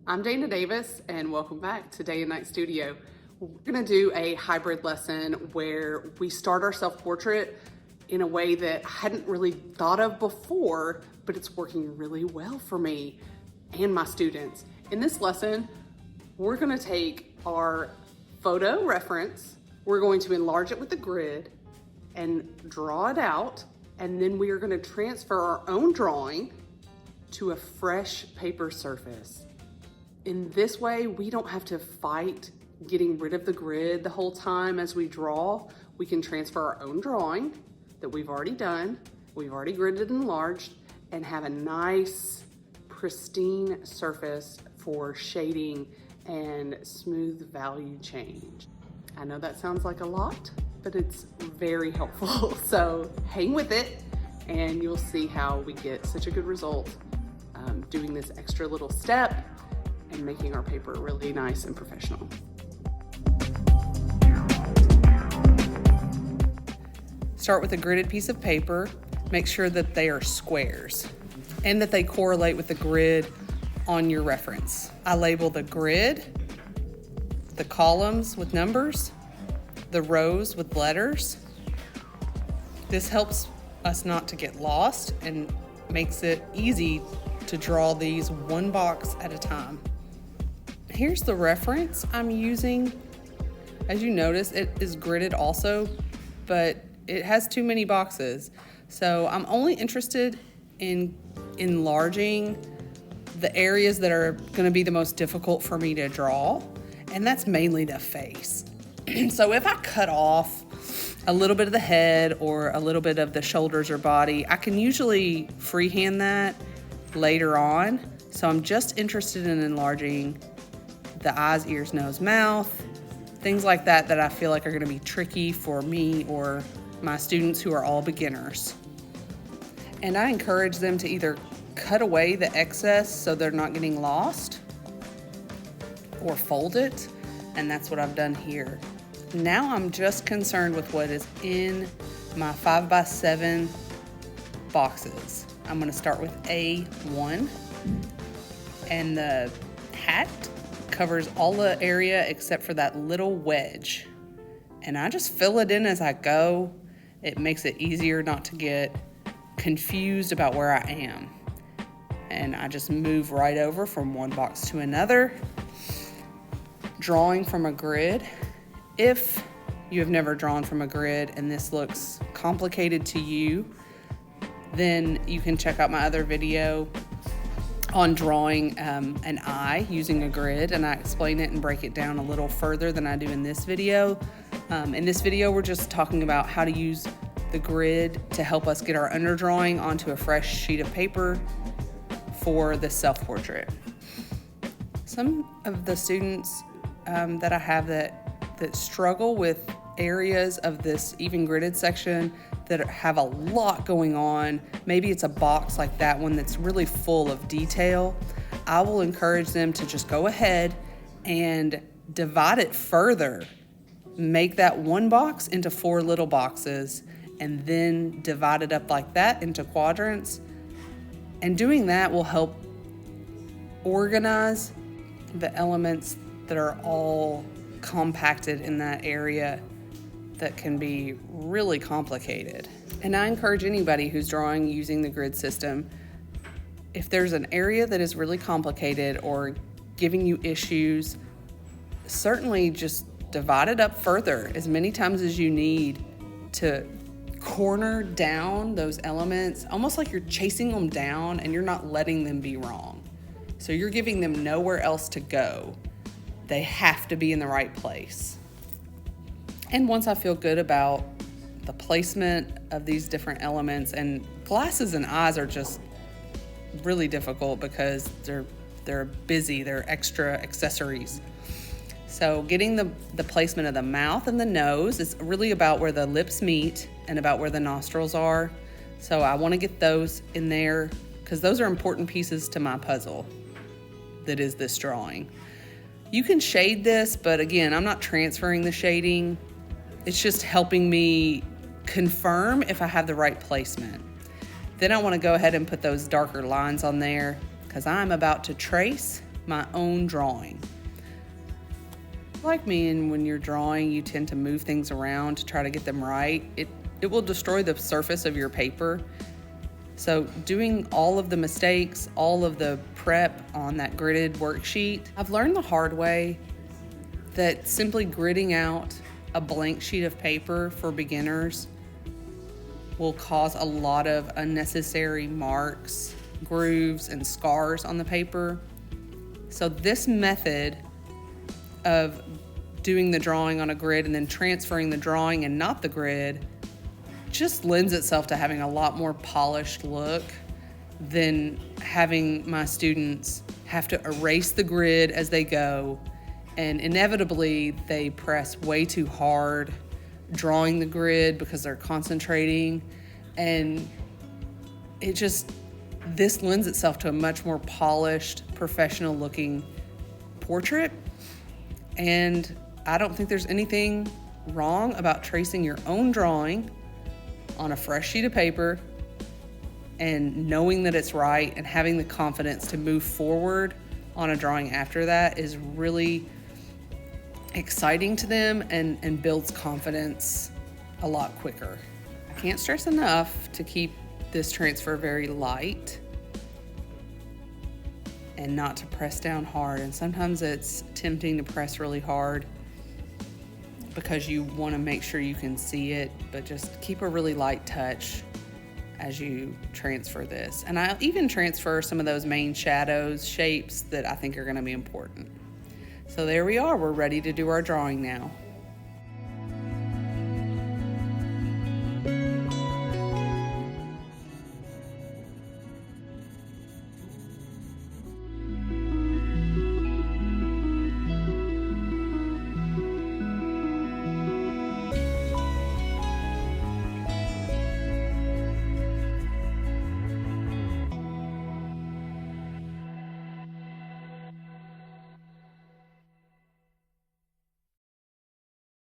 I'm Dana Davis, and welcome back to Day and Night Studio. We're gonna do a hybrid lesson where we start our self-portrait in a way that I hadn't really thought of before, but it's working really well for me and my students. In this lesson, we're gonna take our photo reference, we're going to enlarge it with the grid and draw it out, and then we are gonna transfer our own drawing to a fresh paper surface. In this way, we don't have to fight getting rid of the grid the whole time as we draw. We can transfer our own drawing that we've already done, we've already gridded and enlarged, and have a nice, pristine surface for shading and smooth value change. I know that sounds like a lot, but it's very helpful. So hang with it and you'll see how we get such a good result doing this extra little step and making our paper really nice and professional. Start with a gridded piece of paper. Make sure that they are squares and that they correlate with the grid on your reference. I label the grid, the columns with numbers, the rows with letters. This helps us not to get lost and makes it easy to draw these one box at a time. Here's the reference I'm using. As you notice, it is gridded also, but it has too many boxes. So I'm only interested in enlarging the areas that are gonna be the most difficult for me to draw, and that's mainly the face. So if I cut off a little bit of the head or a little bit of the shoulders or body, I can usually freehand that later on. So I'm just interested in enlarging the eyes, ears, nose, mouth, things like that that I feel like are gonna be tricky for me or my students who are all beginners. And I encourage them to either cut away the excess so they're not getting lost or fold it, and that's what I've done here. Now I'm just concerned with what is in my 5x7 boxes. I'm gonna start with A1, and the hat covers all the area except for that little wedge. And I just fill it in as I go. It makes it easier not to get confused about where I am. And I just move right over from one box to another, drawing from a grid. If you have never drawn from a grid and this looks complicated to you, then you can check out my other video on drawing an eye using a grid, and I explain it and break it down a little further than I do in this video. In this video, we're just talking about how to use the grid to help us get our underdrawing onto a fresh sheet of paper for the self-portrait. Some of the students that I have that struggle with areas of this even gridded section that have a lot going on, maybe it's a box like that one that's really full of detail, I will encourage them to just go ahead and divide it further. Make that one box into 4 little boxes and then divide it up like that into quadrants. And doing that will help organize the elements that are all compacted in that area that can be really complicated. And I encourage anybody who's drawing using the grid system, if there's an area that is really complicated or giving you issues, certainly just divide it up further as many times as you need to corner down those elements, almost like you're chasing them down and you're not letting them be wrong. So you're giving them nowhere else to go. They have to be in the right place. And once I feel good about the placement of these different elements, and glasses and eyes are just really difficult because they're busy, they're extra accessories. So getting the placement of the mouth and the nose is really about where the lips meet and about where the nostrils are. So I want to get those in there because those are important pieces to my puzzle that is this drawing. You can shade this, but again, I'm not transferring the shading. It's just helping me confirm if I have the right placement. Then I want to go ahead and put those darker lines on there because I'm about to trace my own drawing. Like me, and when you're drawing, you tend to move things around to try to get them right. It will destroy the surface of your paper. So doing all of the mistakes, all of the prep on that gridded worksheet, I've learned the hard way that simply gridding out a blank sheet of paper for beginners will cause a lot of unnecessary marks, grooves, and scars on the paper. So this method of doing the drawing on a grid and then transferring the drawing and not the grid just lends itself to having a lot more polished look than having my students have to erase the grid as they go, and inevitably they press way too hard drawing the grid because they're concentrating, and this lends itself to a much more polished, professional looking portrait. And I don't think there's anything wrong about tracing your own drawing on a fresh sheet of paper and knowing that it's right and having the confidence to move forward on a drawing after that is really exciting to them and builds confidence a lot quicker. I can't stress enough to keep this transfer very light and not to press down hard. And sometimes it's tempting to press really hard because you want to make sure you can see it, but just keep a really light touch as you transfer this. And I'll even transfer some of those main shadows, shapes that I think are going to be important. So there we are, we're ready to do our drawing now.